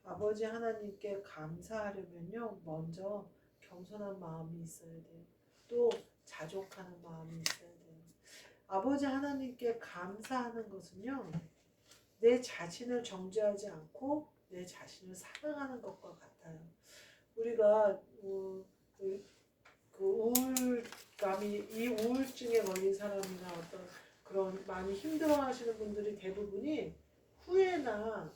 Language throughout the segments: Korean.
아버지 하나님께 감사하려면요, 먼저 겸손한 마음이 있어야 돼요. 또 자족하는 마음이 있어야 돼요. 아버지 하나님께 감사하는 것은요, 내 자신을 정죄하지 않고 내 자신을 사랑하는 것과 같아요. 우리가 그 우울감이, 이 우울증에 걸린 사람이나 어떤 그런 많이 힘들어하시는 분들이 대부분이 후회나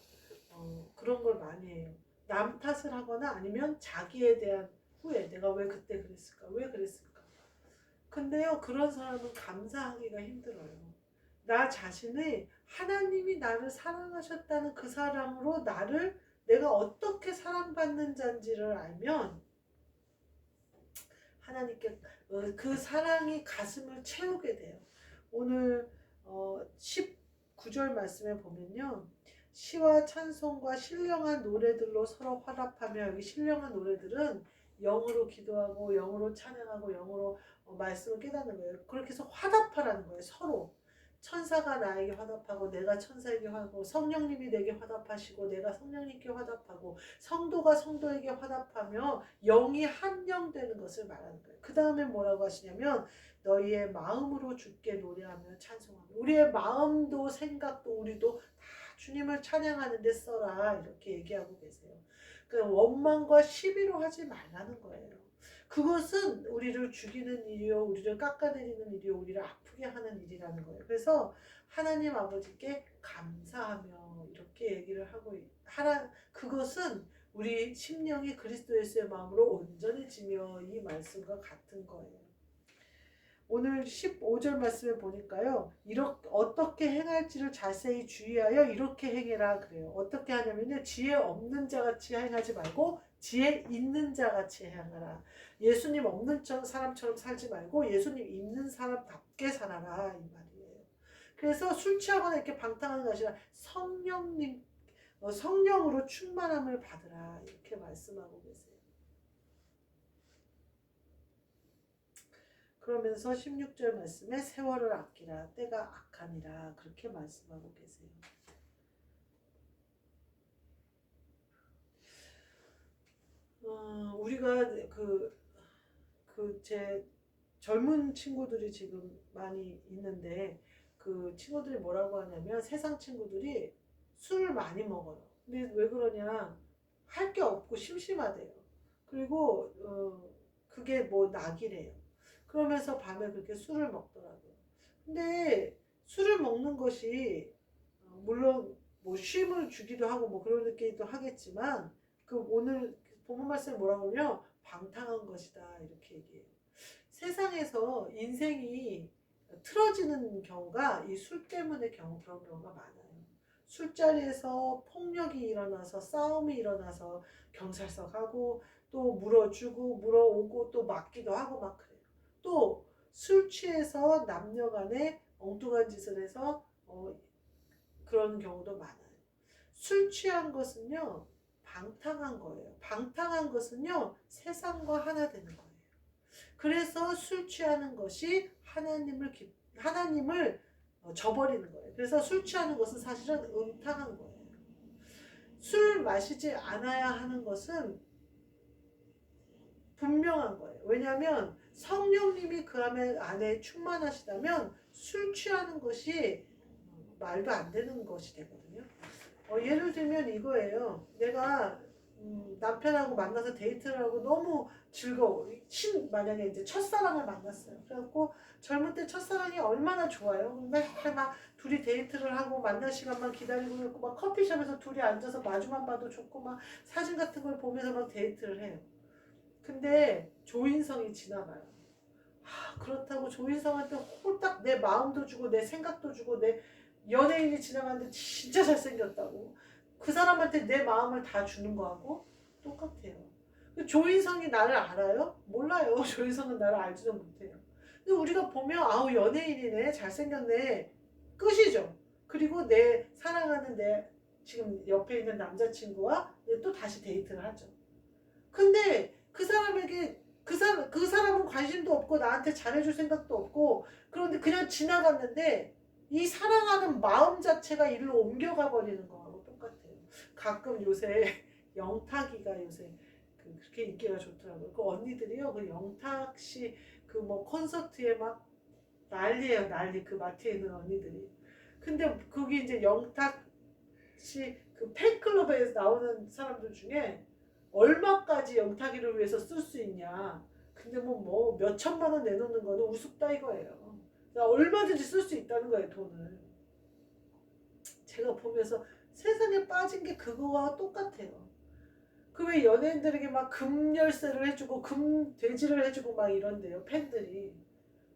그런 걸 많이 해요. 남 탓을 하거나 아니면 자기에 대한 후회. 내가 왜 그때 그랬을까? 왜 그랬을까? 근데요, 그런 사람은 감사하기가 힘들어요. 나 자신의 하나님이 나를 사랑하셨다는 그 사랑으로 내가 어떻게 사랑받는 자인지를 알면 하나님께 그 사랑이 가슴을 채우게 돼요. 오늘 19절 말씀에 보면요. 시와 찬송과 신령한 노래들로 서로 화답하며, 여기 신령한 노래들은 영으로 기도하고 영으로 찬양하고 영으로 말씀을 깨닫는 거예요. 그렇게 해서 화답하라는 거예요. 서로. 천사가 나에게 화답하고 내가 천사에게 화답하고 성령님이 내게 화답하시고 내가 성령님께 화답하고 성도가 성도에게 화답하며 영이 한영되는 것을 말하는 거예요. 그 다음에 뭐라고 하시냐면 너희의 마음으로 주께 노래하며 찬송하며, 우리의 마음도 생각도 우리도 다 주님을 찬양하는 데 써라, 이렇게 얘기하고 계세요. 그러니까 원망과 시비로 하지 말라는 거예요. 그것은 우리를 죽이는 일이요, 우리를 깎아내리는 일이요, 우리를 아프게 하는 일이라는 거예요. 그래서 하나님 아버지께 감사하며 이렇게 얘기를 하라. 그것은 우리 심령이 그리스도 예수의 마음으로 온전해지며, 이 말씀과 같은 거예요. 오늘 15절 말씀에 보니까요, 어떻게 행할지를 자세히 주의하여 이렇게 행해라 그래요. 어떻게 하냐면요, 지혜 없는 자같이 행하지 말고 지혜 있는 자같이 행하라. 예수님 없는 사람처럼 살지 말고 예수님 있는 사람답게 살아라, 이 말이에요. 그래서 술 취하거나 이렇게 방탕하는 것이 아니라 성령으로 충만함을 받으라, 이렇게 말씀하고 계세요. 그러면서 16절 말씀에 세월을 아끼라, 때가 악하니라, 그렇게 말씀하고 계세요. 우리가 제 젊은 친구들이 지금 많이 있는데, 그 친구들이 뭐라고 하냐면 세상 친구들이 술을 많이 먹어요. 근데 왜 그러냐, 할 게 없고 심심하대요. 그리고 그게 뭐 낙이래요. 그러면서 밤에 그렇게 술을 먹더라고요. 근데 술을 먹는 것이 물론 뭐 쉼을 주기도 하고 뭐 그런 느낌도 하겠지만, 그 오늘 본문 말씀에 뭐라고 하냐면 방탕한 것이다, 이렇게 얘기해요. 세상에서 인생이 틀어지는 경우가 이 술 때문에 그런 경우가 많아요. 술자리에서 폭력이 일어나서 싸움이 일어나서 경찰서 가고 또 물어주고 물어오고 또 맞기도 하고 막 그래요. 또 술 취해서 남녀 간에 엉뚱한 짓을 해서 그런 경우도 많아요. 술 취한 것은요, 방탕한 거예요. 방탕한 것은요, 세상과 하나 되는 거예요. 그래서 술 취하는 것이 하나님을 저버리는 거예요. 그래서 술 취하는 것은 사실은 음탕한 거예요. 술 마시지 않아야 하는 것은 분명한 거예요. 왜냐하면 성령님이 그 안에 충만하시다면 술 취하는 것이 말도 안 되는 것이 되거든요. 예를 들면 이거예요. 내가 남편하고 만나서 데이트를 하고 너무 즐거워. 만약에 이제 첫사랑을 만났어요. 그래갖고 젊을 때 첫사랑이 얼마나 좋아요. 맨날 막 둘이 데이트를 하고 만날 시간만 기다리고 있고 막 커피숍에서 둘이 앉아서 마주만 봐도 좋고 막 사진 같은 걸 보면서 막 데이트를 해요. 근데 조인성이 지나가요. 그렇다고 조인성한테 홀딱 내 마음도 주고 내 생각도 주고 내 연예인이 지나가는데 진짜 잘생겼다고 그 사람한테 내 마음을 다 주는 거하고 똑같아요. 조인성이 나를 알아요? 몰라요. 조인성은 나를 알지도 못해요. 근데 우리가 보면 아우 연예인이네, 잘생겼네, 끝이죠. 그리고 내 사랑하는 내 지금 옆에 있는 남자친구와 또 다시 데이트를 하죠. 근데 그 사람은 관심도 없고 나한테 잘해줄 생각도 없고, 그런데 그냥 지나갔는데 이 사랑하는 마음 자체가 이리로 옮겨가 버리는 거하고 똑같아요. 가끔 요새 영탁이가 요새 그렇게 인기가 좋더라고요. 그 언니들이요, 그 영탁 씨 그 뭐 콘서트에 막 난리예요, 난리. 그 마트에 있는 언니들이. 근데 거기 이제 영탁 씨 그 팬클럽에 나오는 사람들 중에 얼마까지 영탁이를 위해서 쓸 수 있냐. 근데 뭐 몇 천만 원 내놓는 거는 우습다 이거예요. 그러니까 얼마든지 쓸 수 있다는 거예요, 돈을. 제가 보면서 세상에 빠진 게 그거와 똑같아요. 그 왜 연예인들에게 막 금열쇠를 해주고 금돼지를 해주고 막 이런데요, 팬들이.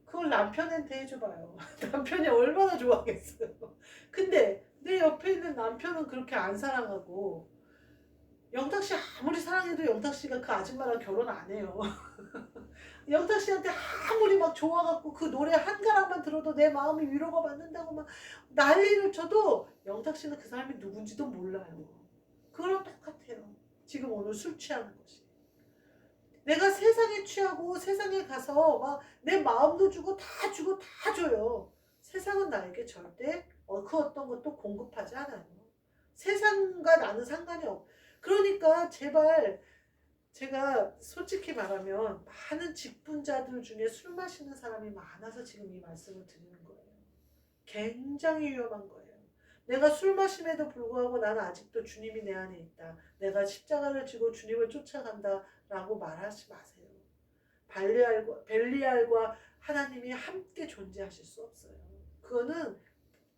그걸 남편한테 해줘봐요. 남편이 얼마나 좋아하겠어요. 근데 내 옆에 있는 남편은 그렇게 안 사랑하고, 영탁 씨 아무리 사랑해도 영탁 씨가 그 아줌마랑 결혼 안 해요. 영탁 씨한테 아무리 막 좋아갖고 그 노래 한 가락만 들어도 내 마음이 위로가 받는다고 막 난리를 쳐도 영탁 씨는 그 사람이 누군지도 몰라요. 그거랑 똑같아요. 지금 오늘 술 취하는 것이. 내가 세상에 취하고 세상에 가서 막 내 마음도 주고 다 줘요. 세상은 나에게 절대 그 어떤 것도 공급하지 않아요. 세상과 나는 상관이 없. 그러니까 제발, 제가 솔직히 말하면 많은 직분자들 중에 술 마시는 사람이 많아서 지금 이 말씀을 드리는 거예요. 굉장히 위험한 거예요. 내가 술 마심에도 불구하고 나는 아직도 주님이 내 안에 있다. 내가 십자가를 지고 주님을 쫓아간다 라고 말하지 마세요. 벨리알과 하나님이 함께 존재하실 수 없어요. 그거는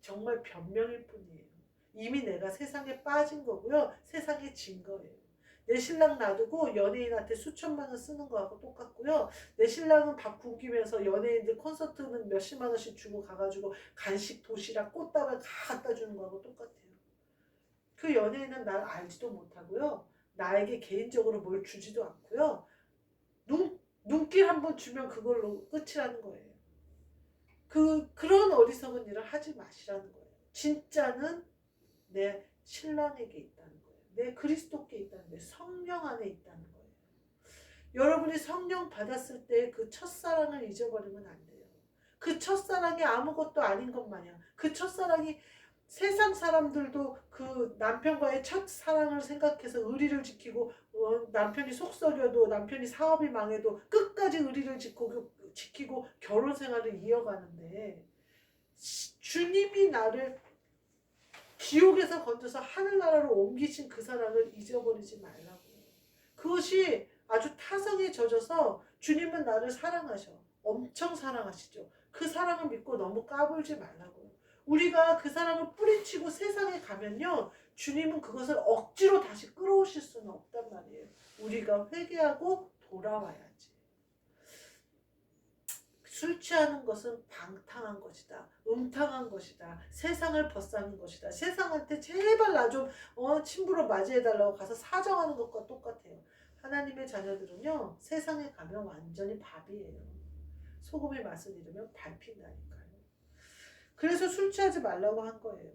정말 변명일 뿐이에요. 이미 내가 세상에 빠진 거고요. 세상에 진 거예요. 내 신랑 놔두고 연예인한테 수천만 원 쓰는 거하고 똑같고요. 내 신랑은 밥 굶기면서 연예인들 콘서트는 몇십만 원씩 주고 가가지고 간식, 도시락, 꽃다발 다 갖다 주는 거하고 똑같아요. 그 연예인은 날 알지도 못하고요. 나에게 개인적으로 뭘 주지도 않고요. 눈길 한번 주면 그걸로 끝이라는 거예요. 그런 어리석은 일을 하지 마시라는 거예요. 진짜는 내 신랑에게 있다는 거예요. 내 그리스도께 있다는 거예요. 성령 안에 있다는 거예요. 여러분이 성령 받았을 때 그 첫사랑을 잊어버리면 안 돼요. 그 첫사랑이 아무것도 아닌 것 마냥, 그 첫사랑이 세상 사람들도 그 남편과의 첫사랑을 생각해서 의리를 지키고, 남편이 속썩여도 남편이 사업이 망해도 끝까지 의리를 지키고 결혼 생활을 이어가는데, 주님이 나를 지옥에서 건져서 하늘나라로 옮기신 그 사랑을 잊어버리지 말라고요. 그것이 아주 타성에 젖어서 주님은 나를 사랑하셔. 엄청 사랑하시죠. 그 사랑을 믿고 너무 까불지 말라고요. 우리가 그 사랑을 뿌리치고 세상에 가면요, 주님은 그것을 억지로 다시 끌어오실 수는 없단 말이에요. 우리가 회개하고 돌아와야지. 술 취하는 것은 방탕한 것이다. 음탕한 것이다. 세상을 벗사는 것이다. 세상한테 제발 나 좀 친부로 맞이해달라고 가서 사정하는 것과 똑같아요. 하나님의 자녀들은요, 세상에 가면 완전히 밥이에요. 소금의 맛을 잃으면 밟힌다니까요. 그래서 술 취하지 말라고 한 거예요.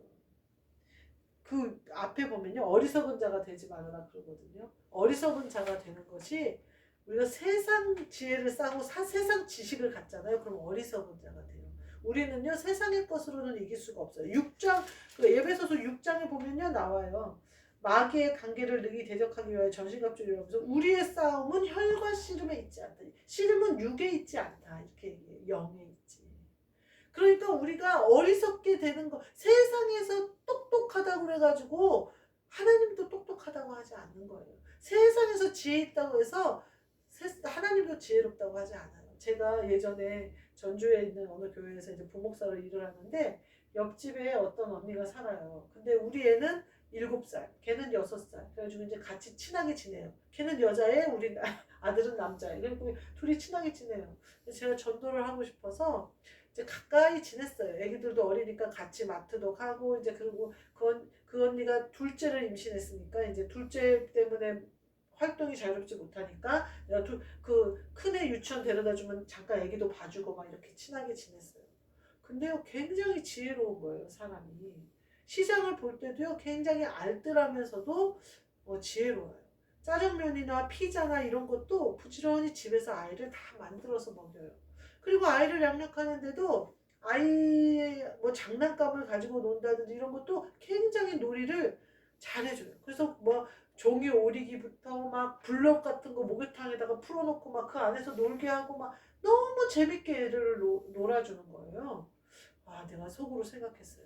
그 앞에 보면요, 어리석은 자가 되지 말아라 그러거든요. 어리석은 자가 되는 것이, 우리가 세상 지혜를 쌓고 세상 지식을 갖잖아요. 그럼 어리석은 자가 돼요. 우리는요, 세상의 것으로는 이길 수가 없어요. 6장, 그 에베소서 6장에 보면요, 나와요. 마귀의 관계를 능히 대적하기 위하여 전신갑주를 하면서 우리의 싸움은 혈과 씨름에 있지 않다. 씨름은 육에 있지 않다. 이렇게 얘기해요. 영에 있지. 그러니까 우리가 어리석게 되는 거, 세상에서 똑똑하다고 그래가지고 하나님도 똑똑하다고 하지 않는 거예요. 세상에서 지혜 있다고 해서 하나님도 지혜롭다고 하지 않아요. 제가 예전에 전주에 있는 어느 교회에서 이제 부목사로 일을 하는데, 옆집에 어떤 언니가 살아요. 근데 우리 애는 7살, 걔는 6살. 그래가지고 이제 같이 친하게 지내요. 걔는 여자애, 우리 아들은 남자애. 그리고 둘이 친하게 지내요. 제가 전도를 하고 싶어서 이제 가까이 지냈어요. 애기들도 어리니까 같이 마트도 가고, 이제 그리고 그 언니가 둘째를 임신했으니까 이제 둘째 때문에 활동이 자유롭지 못하니까 내가 그 큰애 유치원 데려다 주면 잠깐 애기도 봐주고 막 이렇게 친하게 지냈어요. 근데요, 굉장히 지혜로운 거예요, 사람이. 시장을 볼 때도요, 굉장히 알뜰하면서도 지혜로워요. 짜장면이나 피자나 이런 것도 부지런히 집에서 아이를 다 만들어서 먹여요. 그리고 아이를 양육하는데도 아이 장난감을 가지고 논다든지 이런 것도 굉장히 놀이를 잘해줘요. 그래서 종이 오리기부터 막 블럭 같은 거 목욕탕에다가 풀어놓고 막 그 안에서 놀게 하고 막 너무 재밌게 애를 놀아주는 거예요. 아, 내가 속으로 생각했어요.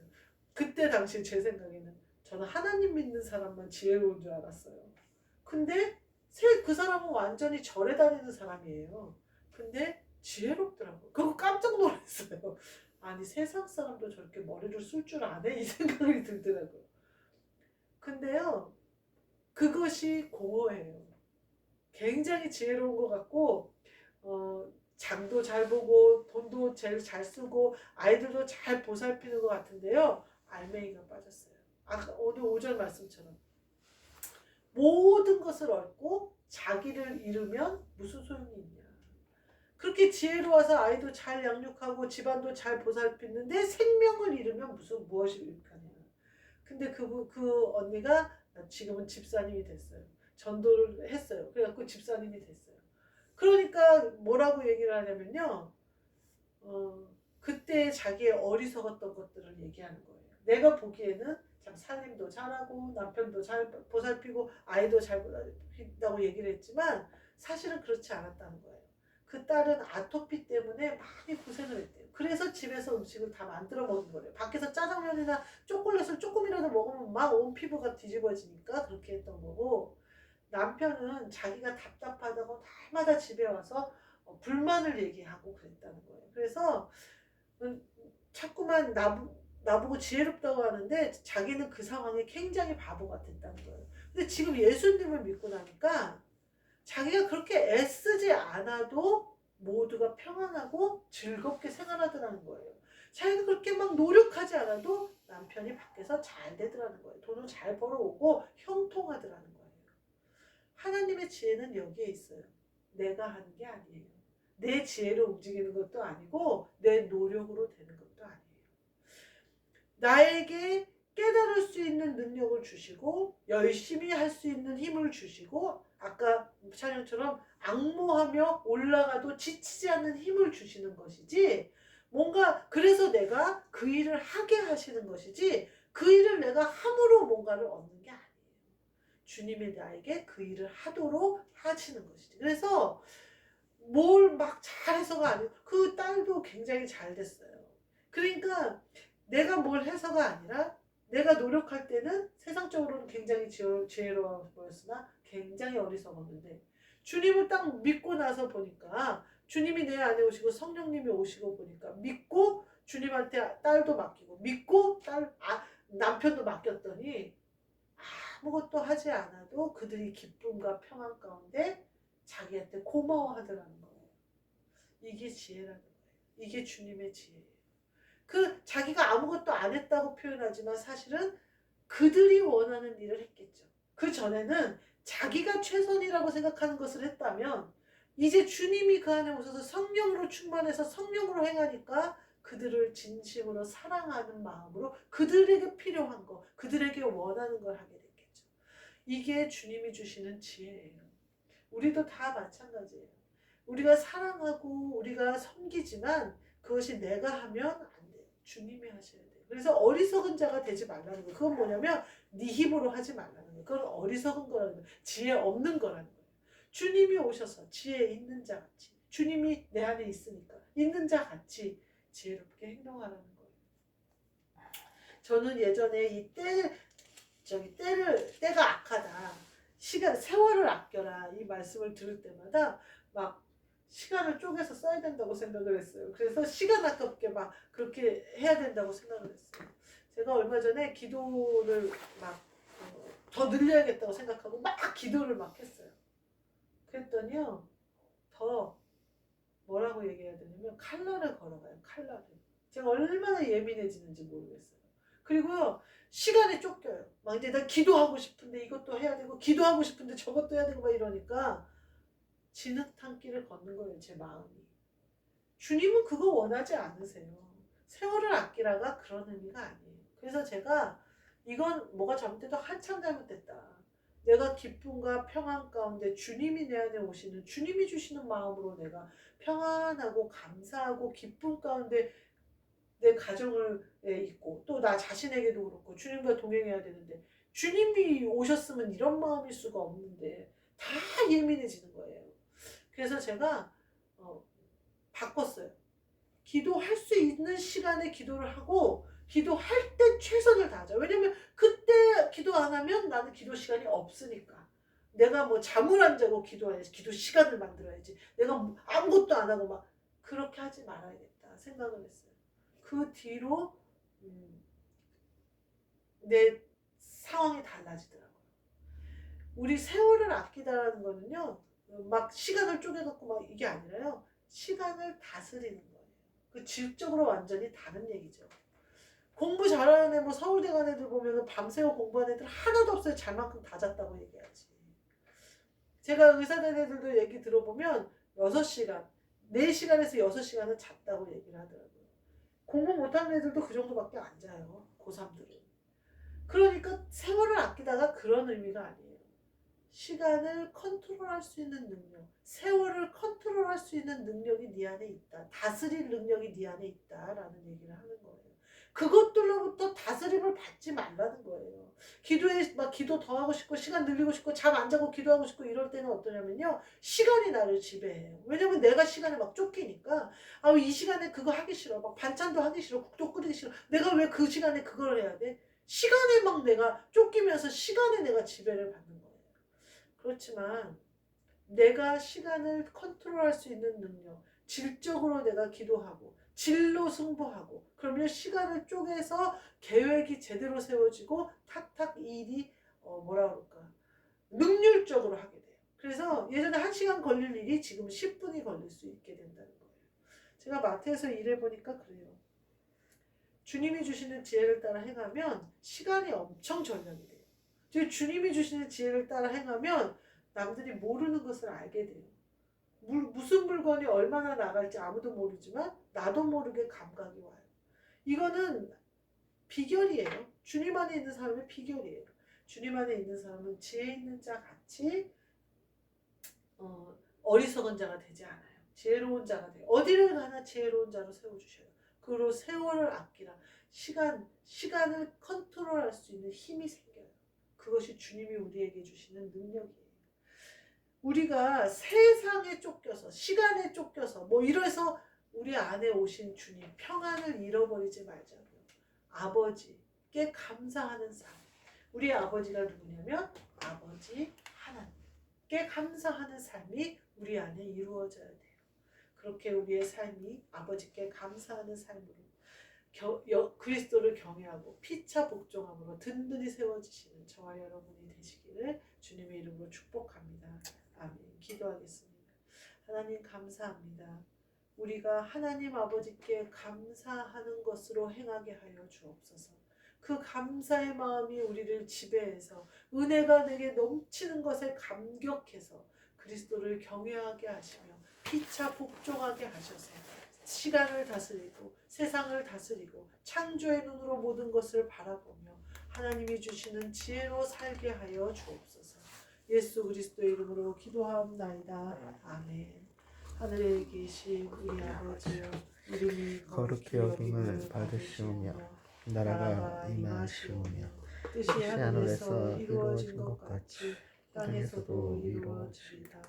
그때 당시 제 생각에는 저는 하나님 믿는 사람만 지혜로운 줄 알았어요. 근데 그 사람은 완전히 절에 다니는 사람이에요. 근데 지혜롭더라고요. 그거 깜짝 놀랐어요. 아니, 세상 사람도 저렇게 머리를 쓸 줄 아네? 이 생각이 들더라고요. 근데요, 그것이 공허해요. 굉장히 지혜로운 것 같고, 장도 잘 보고 돈도 제일 잘 쓰고 아이들도 잘 보살피는 것 같은데요. 알맹이가 빠졌어요. 아까 오늘 오전 말씀처럼 모든 것을 얻고 자기를 잃으면 무슨 소용이 있냐. 그렇게 지혜로워서 아이도 잘 양육하고 집안도 잘 보살피는데 생명을 잃으면 무엇이 유익하냐. 근데 그 언니가 지금은 집사님이 됐어요. 전도를 했어요. 그래갖고 집사님이 됐어요. 그러니까 뭐라고 얘기를 하냐면요. 그때 자기의 어리석었던 것들을 얘기하는 거예요. 내가 보기에는 참 살림도 잘하고 남편도 잘 보살피고 아이도 잘 보살핀다고 얘기를 했지만 사실은 그렇지 않았다는 거예요. 그 딸은 아토피 때문에 많이 고생을 했대요. 그래서 집에서 음식을 다 만들어 먹은 거래요. 밖에서 짜장면이나 초콜릿을 조금이라도 먹으면 막 온 피부가 뒤집어지니까 그렇게 했던 거고, 남편은 자기가 답답하다고 날마다 집에 와서 불만을 얘기하고 그랬다는 거예요. 그래서 자꾸만 나보고 지혜롭다고 하는데 자기는 그 상황에 굉장히 바보 같았다는 거예요. 근데 지금 예수님을 믿고 나니까 자기가 그렇게 애쓰지 않아도 모두가 평안하고 즐겁게 생활하더라는 거예요. 자기가 그렇게 막 노력하지 않아도 남편이 밖에서 잘 되더라는 거예요. 돈을 잘 벌어오고 형통하더라는 거예요. 하나님의 지혜는 여기에 있어요. 내가 하는 게 아니에요. 내 지혜로 움직이는 것도 아니고 내 노력으로 되는 것도 아니에요. 나에게 깨달을 수 있는 능력을 주시고 열심히 할 수 있는 힘을 주시고 아까 찬양처럼 악모하며 올라가도 지치지 않는 힘을 주시는 것이지, 뭔가 그래서 내가 그 일을 하게 하시는 것이지 그 일을 내가 함으로 뭔가를 얻는 게 아니에요. 주님이 나에게 그 일을 하도록 하시는 것이지. 그래서 뭘 막 잘해서가 아니고 그 딸도 굉장히 잘 됐어요. 그러니까 내가 뭘 해서가 아니라 내가 노력할 때는 세상적으로는 굉장히 지혜로워 보였으나 굉장히 어리석었는데 주님을 딱 믿고 나서 보니까 주님이 내 안에 오시고 성령님이 오시고 보니까 믿고 주님한테 딸도 맡기고 믿고 남편도 맡겼더니 아무것도 하지 않아도 그들이 기쁨과 평안 가운데 자기한테 고마워하더라는 거예요. 이게 지혜라는 거예요. 이게 주님의 지혜예요. 자기가 아무것도 안 했다고 표현하지만 사실은 그들이 원하는 일을 했겠죠. 그 전에는 자기가 최선이라고 생각하는 것을 했다면 이제 주님이 그 안에 오셔서 성령으로 충만해서 성령으로 행하니까 그들을 진심으로 사랑하는 마음으로 그들에게 필요한 거, 그들에게 원하는 걸 하게 됐겠죠. 이게 주님이 주시는 지혜예요. 우리도 다 마찬가지예요. 우리가 사랑하고 우리가 섬기지만 그것이 내가 하면 안 돼요. 주님이 하셔야 돼요. 그래서 어리석은 자가 되지 말라는 거예요. 그건 뭐냐면 네 힘으로 하지 말라는 거예요. 그건 어리석은 거라는 거예요. 지혜 없는 거라는 거예요. 주님이 오셔서 지혜 있는 자 같이, 주님이 내 안에 있으니까 있는 자 같이 지혜롭게 행동하라는 거예요. 저는 예전에 때가 악하다, 세월을 아껴라 이 말씀을 들을 때마다 막 시간을 쪼개서 써야 된다고 생각을 했어요. 그래서 시간 아깝게 막 그렇게 해야 된다고 생각을 했어요. 제가 얼마 전에 기도를 막 더 늘려야겠다고 생각하고 막 기도를 막 했어요. 그랬더니요, 더 뭐라고 얘기해야 되냐면 칼날을 걸어가요. 칼날을. 제가 얼마나 예민해지는지 모르겠어요. 그리고요, 시간에 쫓겨요. 막 이제 나 기도하고 싶은데 이것도 해야 되고 기도하고 싶은데 저것도 해야 되고 막 이러니까 진흙탕길을 걷는 거예요. 제 마음이. 주님은 그거 원하지 않으세요. 세월을 아끼라가 그런 의미가 아니에요. 그래서 제가 이건 뭐가 잘못돼도 한참 잘못됐다. 내가 기쁨과 평안 가운데 주님이 내 안에 오시는, 주님이 주시는 마음으로 내가 평안하고 감사하고 기쁨 가운데 내 가정을 있고 또 나 자신에게도 그렇고 주님과 동행해야 되는데 주님이 오셨으면 이런 마음일 수가 없는데 다 예민해지는 거예요. 그래서 제가 바꿨어요. 기도할 수 있는 시간에 기도를 하고 기도할 때 최선을 다하자. 왜냐면 그때 기도 안 하면 나는 기도 시간이 없으니까. 내가 뭐 잠을 안 자고 기도해야지. 기도 시간을 만들어야지. 내가 뭐 아무것도 안 하고 막 그렇게 하지 말아야겠다 생각을 했어요. 그 뒤로 내 상황이 달라지더라고요. 우리 세월을 아끼다라는 거는요. 막 시간을 쪼개갖고 막 이게 아니라요. 시간을 다스리는 거예요. 그 질적으로 완전히 다른 얘기죠. 공부 잘하는 애, 뭐 서울대 간 애들 보면 밤새워 공부하는 애들 하나도 없어요. 잘만큼 다 잤다고 얘기하지. 제가 의사된 애들도 얘기 들어보면 6시간, 4시간에서 6시간은 잤다고 얘기를 하더라고요. 공부 못하는 애들도 그 정도밖에 안 자요. 고3들은. 그러니까 세월을 아끼다가 그런 의미가 아니에요. 시간을 컨트롤할 수 있는 능력, 세월을 컨트롤할 수 있는 능력이 네 안에 있다. 다스릴 능력이 네 안에 있다라는 얘기를 하는 거예요. 그것들로부터 다스림을 받지 말라는 거예요. 기도에 막 기도 더 하고 싶고 시간 늘리고 싶고 잠 안 자고 기도하고 싶고 이럴 때는 어떠냐면요. 시간이 나를 지배해요. 왜냐면 내가 시간에 막 쫓기니까 이 시간에 그거 하기 싫어. 막 반찬도 하기 싫어. 국도 끓이기 싫어. 내가 왜 그 시간에 그걸 해야 돼? 시간에 막 내가 쫓기면서 시간에 내가 지배를 받는 거예요. 그렇지만 내가 시간을 컨트롤할 수 있는 능력, 질적으로 내가 기도하고 질로 승부하고 그러면 시간을 쪼개서 계획이 제대로 세워지고 탁탁 일이 뭐라 그럴까 능률적으로 하게 돼요. 그래서 예전에 1시간 걸릴 일이 지금 10분이 걸릴 수 있게 된다는 거예요. 제가 마트에서 일해보니까 그래요. 주님이 주시는 지혜를 따라 행하면 시간이 엄청 절약이 돼요. 주님이 주시는 지혜를 따라 행하면 남들이 모르는 것을 알게 돼요. 무슨 물건이 얼마나 나갈지 아무도 모르지만 나도 모르게 감각이 와요. 이거는 비결이에요. 주님 안에 있는 사람의 비결이에요. 주님 안에 있는 사람은 지혜 있는 자 같이 어리석은 자가 되지 않아요. 지혜로운 자가 돼요. 어디를 가나 지혜로운 자로 세워주셔요. 그리고 세월을 아끼라. 시간을 컨트롤할 수 있는 힘이 생겨요. 그것이 주님이 우리에게 주시는 능력이에요. 우리가 세상에 쫓겨서 시간에 쫓겨서 뭐 이래서 우리 안에 오신 주님 평안을 잃어버리지 말자고요. 아버지께 감사하는 삶. 우리 아버지가 누구냐면 아버지 하나님께 감사하는 삶이 우리 안에 이루어져야 돼요. 그렇게 우리의 삶이 아버지께 감사하는 삶으로 그리스도를 경외하고 피차 복종함으로 든든히 세워지시는 저와 여러분이 되시기를 주님의 이름으로 축복합니다. 아멘. 기도하겠습니다. 하나님 감사합니다. 우리가 하나님 아버지께 감사하는 것으로 행하게 하여 주옵소서. 그 감사의 마음이 우리를 지배해서 은혜가 내게 넘치는 것에 감격해서 그리스도를 경외하게 하시며 피차 복종하게 하셔서 시간을 다스리고 세상을 다스리고 창조의 눈으로 모든 것을 바라보며 하나님이 주시는 지혜로 살게 하여 주옵소서. 예수 그리스도의 이름으로 기도하옵나이다. 아멘. 하늘에 계신 우리 아버지여 이름이 거룩히 여김을 받으시오며 나라가 임하시오며 뜻이 하늘에서 이루어진 것 같이 땅에서도 이루어지리다.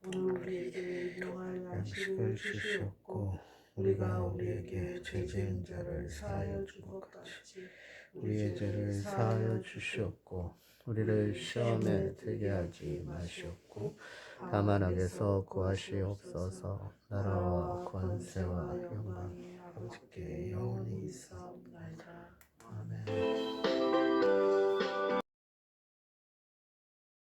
오늘 우리에게 일용할 양식을 주시옵고 우리가 우리에게 죄 지은 자를 사하여 준 것 같이 우리의 죄를 사하여 주시옵고 우리를 시험에 들게 하지 마시옵고 다만 악에서 구하시옵소서. 나라와 권세와 영광이 아버지께 영원히 있사옵나이다.